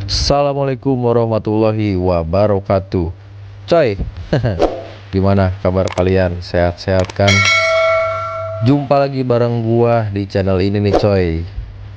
Assalamualaikum warahmatullahi wabarakatuh. Coy, gimana kabar kalian? Sehat-sehat kan? Jumpa lagi bareng gua di channel ini nih coy.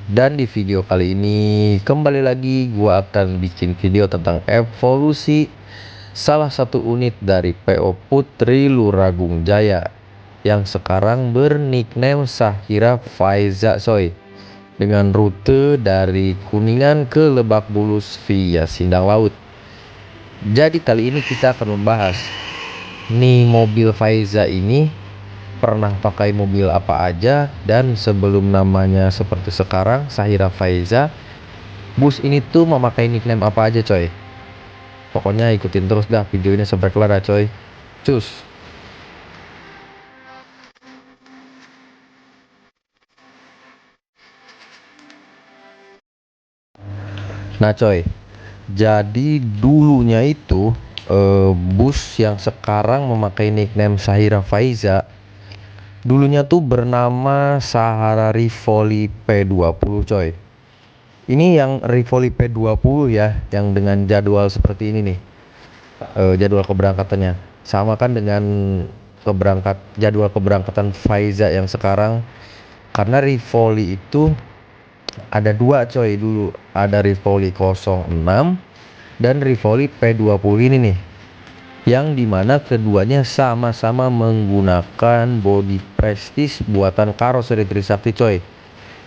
Dan di video kali ini kembali lagi gua akan bikin video tentang evolusi salah satu unit dari PO Putri Luragung Jaya yang sekarang bernickname Shahira Faiza coy, dengan rute dari Kuningan ke Lebak Bulus via Sindang Laut. Jadi kali ini kita akan membahas nih mobil Faiza ini pernah pakai mobil apa aja, dan sebelum namanya seperti sekarang Shahira Faiza, bus ini tuh memakai nickname apa aja coy. Pokoknya ikutin terus dah videonya sampai kelar ya coy. Cus. Nah coy, jadi dulunya itu bus yang sekarang memakai nickname Shahira Faiza dulunya tuh bernama Sahara Rivoli P20 coy. Ini yang Rivoli P20 ya, yang dengan jadwal seperti ini nih. Jadwal keberangkatannya sama kan dengan jadwal keberangkatan Faiza yang sekarang. Karena Rivoli itu ada dua coy, dulu ada Rivoli 06 dan Rivoli P20 ini nih, yang dimana keduanya sama-sama menggunakan bodi Prestige buatan Karoseri Trisakti coy.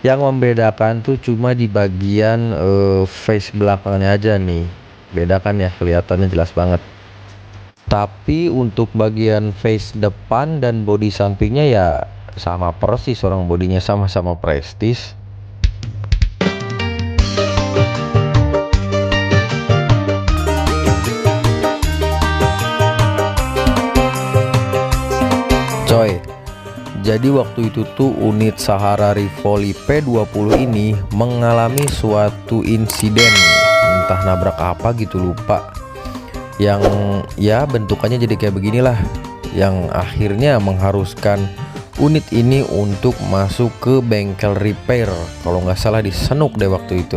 Yang membedakan tuh cuma di bagian face belakangnya aja nih, bedakan ya, kelihatannya jelas banget. Tapi untuk bagian face depan dan bodi sampingnya ya sama persis, orang bodinya sama-sama Prestige. Coy, jadi waktu itu tuh unit Sahara Rivoli P20 ini mengalami suatu insiden, entah nabrak apa gitu lupa, yang ya bentukannya jadi kayak beginilah, yang akhirnya mengharuskan unit ini untuk masuk ke bengkel repair, kalau nggak salah di Senuk deh waktu itu.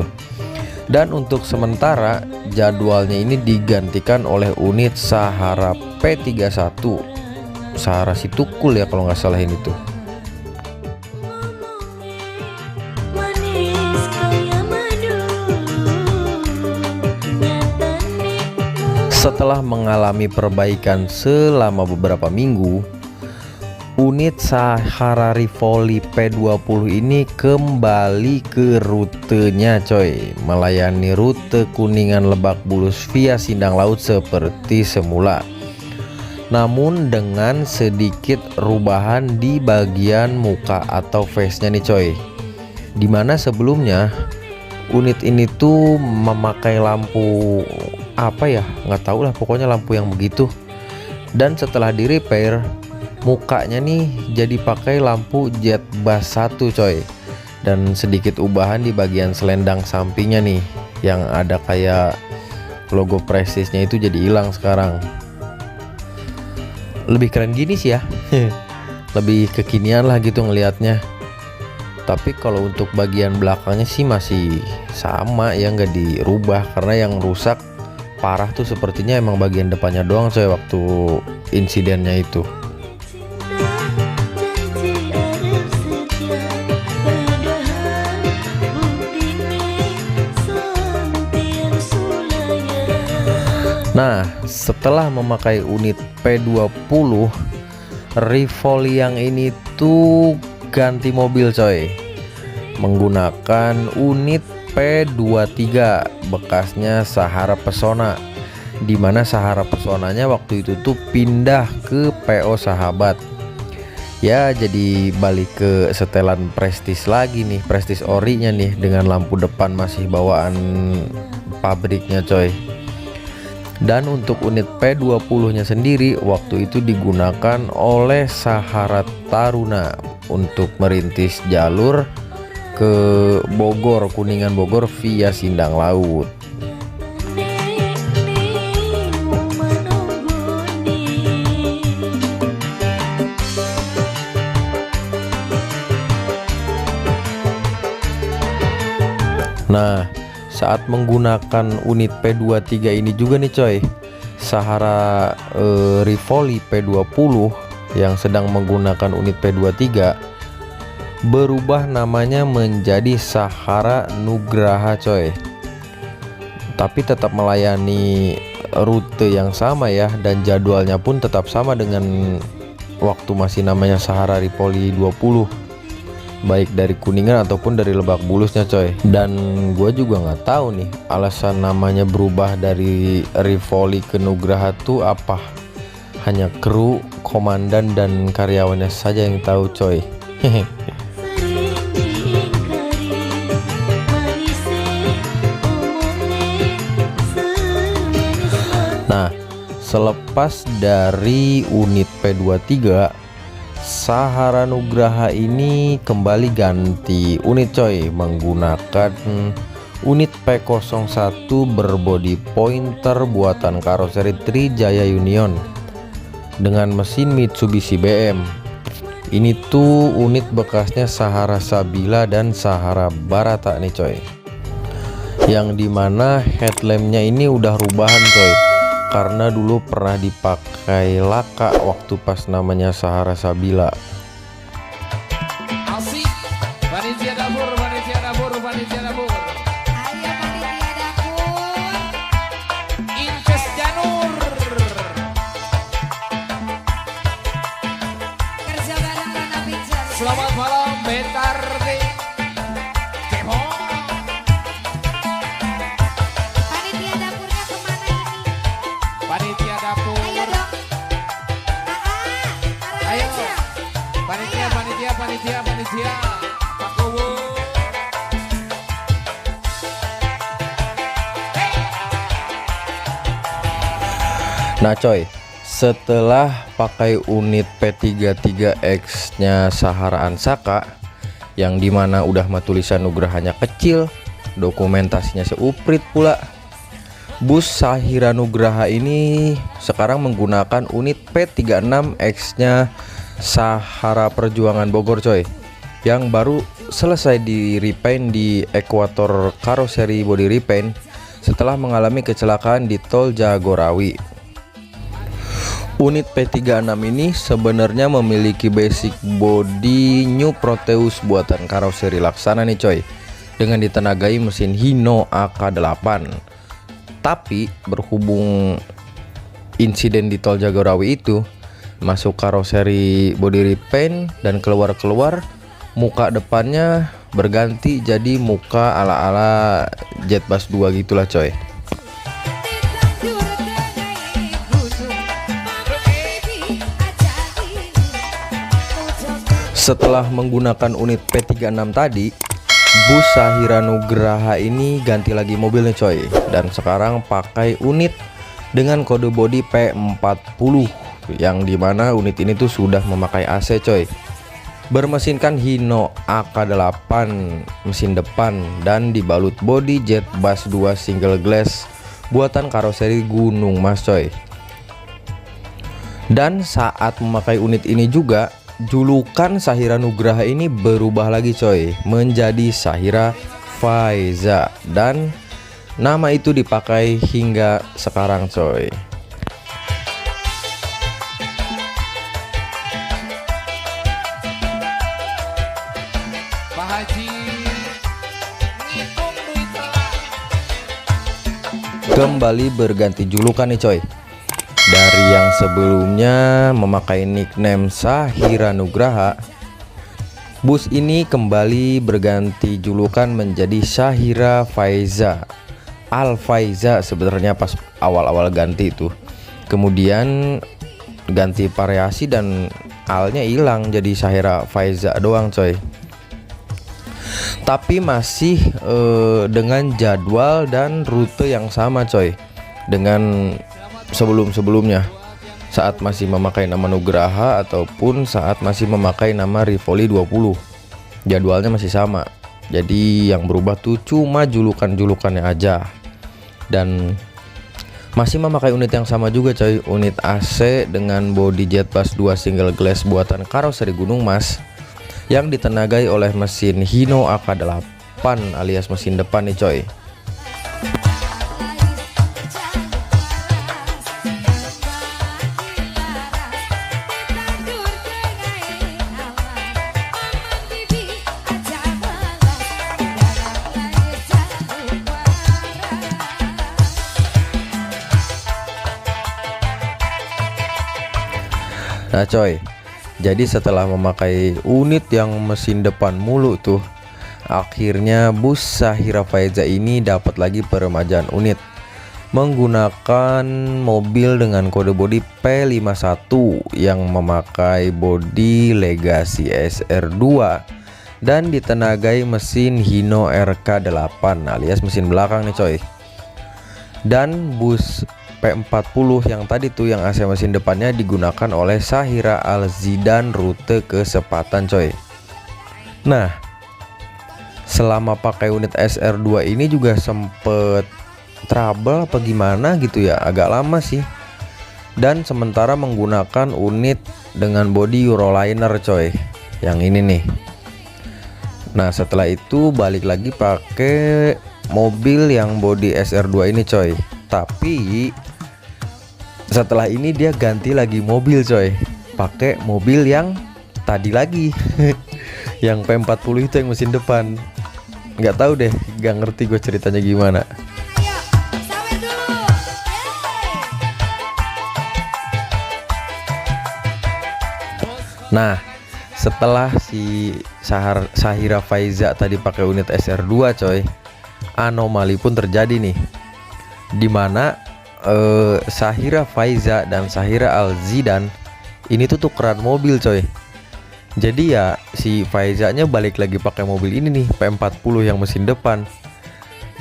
Dan untuk sementara jadwalnya ini digantikan oleh unit Sahara P31 Sahara Situkul ya kalau nggak salah ini tuh. Setelah mengalami perbaikan selama beberapa minggu, unit Sahara Rivoli P20 ini kembali ke rutenya coy, melayani rute Kuningan Lebak Bulus via Sindang Laut seperti semula, namun dengan sedikit rubahan di bagian muka atau face nya nih coy. Dimana sebelumnya unit ini tuh memakai lampu apa ya, nggak tahu lah, pokoknya lampu yang begitu. Dan setelah di repair, mukanya nih jadi pakai lampu jet bus 1 coy, dan sedikit ubahan di bagian selendang sampingnya nih, yang ada kayak logo Prestige nya itu jadi hilang sekarang. Lebih keren gini sih ya. Lebih kekinian lah gitu ngelihatnya. Tapi kalau untuk bagian belakangnya sih masih sama ya, nggak dirubah, karena yang rusak parah tuh sepertinya emang bagian depannya doang coy waktu insidennya itu. Nah, setelah memakai unit P20, Rivoli yang ini tuh ganti mobil coy, menggunakan unit P23 bekasnya Sahara Pesona, dimana Sahara Pesonanya waktu itu tuh pindah ke PO Sahabat. Ya jadi balik ke setelan Prestige lagi nih, Prestige orinya nih, dengan lampu depan masih bawaan pabriknya coy. Dan untuk unit P20 nya sendiri waktu itu digunakan oleh Sahara Taruna untuk merintis jalur ke Bogor, Kuningan Bogor via Sindang Laut. Nah, saat menggunakan unit P23 ini juga nih coy, Sahara Rivoli P20 yang sedang menggunakan unit P23 berubah namanya menjadi Sahara Nugraha coy, tapi tetap melayani rute yang sama ya, dan jadwalnya pun tetap sama dengan waktu masih namanya Sahara Rivoli 20, baik dari Kuningan ataupun dari Lebak Bulusnya coy. Dan gue juga nggak tahu nih alasan namanya berubah dari Rivoli ke Nugraha tuh apa, hanya kru, komandan dan karyawannya saja yang tahu coy. Nah, selepas dari unit P23, Sahara Nugraha ini kembali ganti unit coy, menggunakan unit P01 berbody pointer buatan karoseri Trijaya Union dengan mesin Mitsubishi BM. Ini tuh unit bekasnya Sahara Sabila dan Sahara Barata nih coy, yang dimana headlampnya ini udah rubahan coy, karena dulu pernah dipakai laka waktu pas namanya Sahara Sabila. Asik, panitia dapur, panitia dapur, panitia dapur. Ayo panitia dapur. Inces Janur. Kerja bareng Rana Picture. Selamat malam, Bentardi. Kemon. Panitia dapurnya kemana ini? Panitia dapur. Ayo dong. Ayo. Ayo. Panitia, panitia, panitia, panitia. Pak Bowo. Nah coy, setelah pakai unit P33X nya Sahara Ansaka, yang dimana udah mah tulisan Nugrahanya kecil, dokumentasinya seuprit pula, bus Sahira Nugraha ini sekarang menggunakan unit P36X nya Sahara Perjuangan Bogor coy, yang baru selesai di repaint di Equator Karoseri Body Repaint setelah mengalami kecelakaan di tol Jagorawi. Unit P36 ini sebenarnya memiliki basic body New Proteus buatan karoseri Laksana nih coy, dengan ditenagai mesin Hino AK8. Tapi berhubung insiden di tol Jagorawi itu, masuk karoseri body repaint dan keluar-keluar, muka depannya berganti jadi muka ala-ala Jetbus 2 gitulah coy. Setelah menggunakan unit P36 tadi, bus Sahira Nugraha ini ganti lagi mobilnya coy, dan sekarang pakai unit dengan kode bodi P40, yang dimana unit ini tuh sudah memakai AC coy, bermesinkan Hino AK8 mesin depan dan dibalut bodi Jetbus 2 single glass buatan karoseri Gunung Mas coy. Dan saat memakai unit ini juga, julukan Sahira Nugraha ini berubah lagi coy, menjadi Sahira Faiza, dan nama itu dipakai hingga sekarang coy. Pak Haji ngitung duit telah. Kembali berganti julukan nih coy. Dari yang sebelumnya memakai nickname Sahira Nugraha, bus ini kembali berganti julukan menjadi Sahira Faiza. Al Faiza sebenarnya pas awal-awal ganti itu. Kemudian ganti variasi dan alnya hilang jadi Sahira Faiza doang coy. Tapi masih dengan jadwal dan rute yang sama coy, dengan sebelum-sebelumnya, saat masih memakai nama Nugraha ataupun saat masih memakai nama Rivoli 20, jadwalnya masih sama. Jadi yang berubah tuh cuma julukan-julukannya aja, dan masih memakai unit yang sama juga coy, unit AC dengan bodi Jetbus 2 single glass buatan karoseri Gunung Mas, yang ditenagai oleh mesin Hino AK8 alias mesin depan nih coy. Nah coy, jadi setelah memakai unit yang mesin depan mulu tuh, akhirnya bus Zahira Faiza ini dapat lagi peremajaan unit menggunakan mobil dengan kode bodi P51 yang memakai bodi Legacy SR2 dan ditenagai mesin Hino RK8 alias mesin belakang nih coy. Dan bus P40 yang tadi tuh yang AC mesin depannya digunakan oleh Zahira Al Zidan rute ke Sepatan coy. Nah, selama pakai unit SR2 ini juga sempet trouble apa gimana gitu ya, agak lama sih. Dan sementara menggunakan unit dengan bodi Euroliner coy, yang ini nih. Nah setelah itu balik lagi pakai mobil yang bodi SR2 ini coy. Tapi setelah ini dia ganti lagi mobil coy, pakai mobil yang tadi lagi yang P40 itu yang mesin depan. Nggak tahu deh, nggak ngerti gue ceritanya gimana. Ayo, sawer dulu. Nah setelah si Zahira Faiza tadi pakai unit SR2 coy, anomali pun terjadi nih, dimana Zahira Faiza dan Zahira Al Zidan ini tuh tukeran mobil coy. Jadi ya si Faizanya balik lagi pakai mobil ini nih P40 yang mesin depan,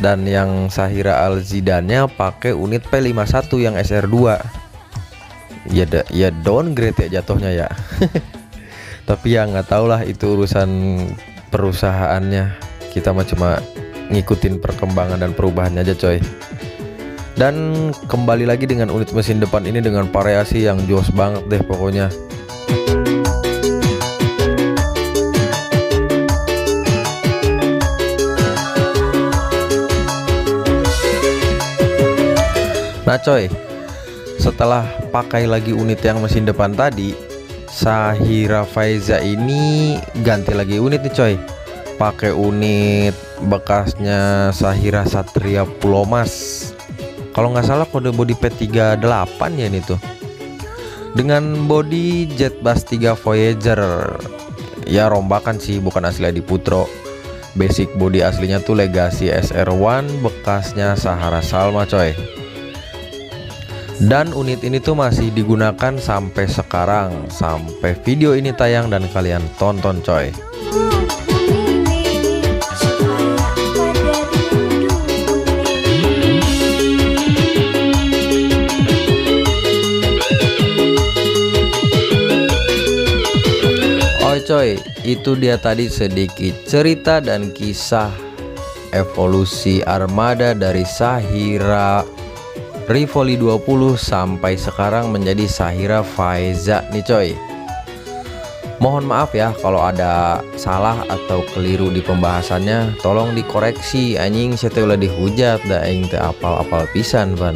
dan yang Zahira Al Zidannya pakai unit P51 yang SR2. Ya downgrade ya jatuhnya ya. Tapi ya nggak tau lah, itu urusan perusahaannya. Kita mah cuma ngikutin perkembangan dan perubahannya aja coy. Dan kembali lagi dengan unit mesin depan ini dengan variasi yang jos banget deh pokoknya. Nah coy, setelah pakai lagi unit yang mesin depan tadi, Zahira Faiza ini ganti lagi unit nih coy, pakai unit bekasnya Zahira Satria Pulau Mas. Kalau nggak salah kode bodi P38 ya ini tuh, dengan bodi Jetbus 3 Voyager. Ya rombakan sih, bukan asli Adi Putro. Basic bodi aslinya tuh Legacy SR1 bekasnya Sahara Salma coy. Dan unit ini tuh masih digunakan sampai sekarang, sampai video ini tayang dan kalian tonton coy. Coy, itu dia tadi sedikit cerita dan kisah evolusi armada dari Zahira Rivoli 20 sampai sekarang menjadi Zahira Faiza nih coy. Mohon maaf ya kalau ada salah atau keliru di pembahasannya, tolong dikoreksi anjing, saya teh ulah dihujat da aing teh apal-apal pisan ban.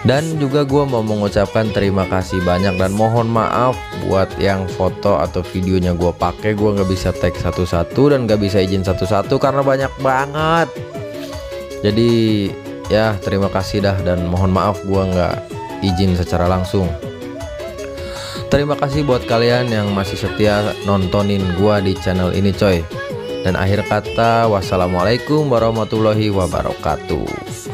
Dan juga gue mau mengucapkan terima kasih banyak dan mohon maaf buat yang foto atau videonya gue pakai, gue nggak bisa tag satu-satu dan nggak bisa izin satu-satu karena banyak banget. Jadi ya terima kasih dah, dan mohon maaf gue nggak izin secara langsung. Terima kasih buat kalian yang masih setia nontonin gue di channel ini coy. Dan akhir kata, wassalamualaikum warahmatullahi wabarakatuh.